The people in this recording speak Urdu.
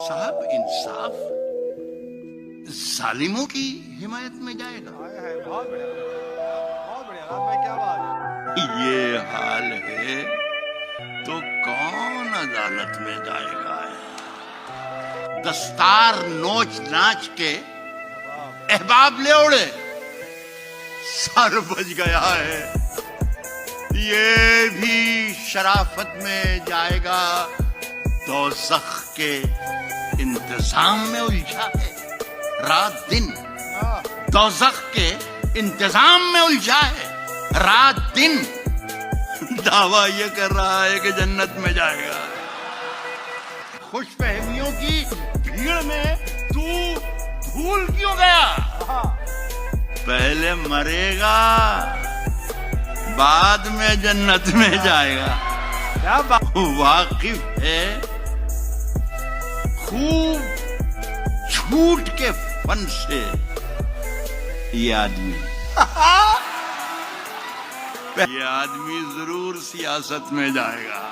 صاحب انصاف ظالموں کی حمایت میں جائے گا؟ بہت بڑھیا بہت بڑھیا رات بھائی، کیا بات ہے. یہ حال ہے تو کون عدالت میں جائے گا؟ دستار نوچ ناچ کے احباب لے اڑے، سر بج گیا ہے. یہ بھی شرافت میں جائے گا، دوزخ کے انتظام میں الجھا ہے رات دن. دوزخ کے انتظام میں الجھا ہے رات دن. دعویٰ یہ کر رہا ہے کہ جنت میں جائے گا. خوش فہمیوں کی بھیڑ میں تو بھول کیوں گیا؟ پہلے مرے گا، بعد میں جنت میں جائے گا. کیا بات. واقف ہے خوب جھوٹ کے فن سے یہ آدمی. یہ آدمی ضرور سیاست میں جائے گا.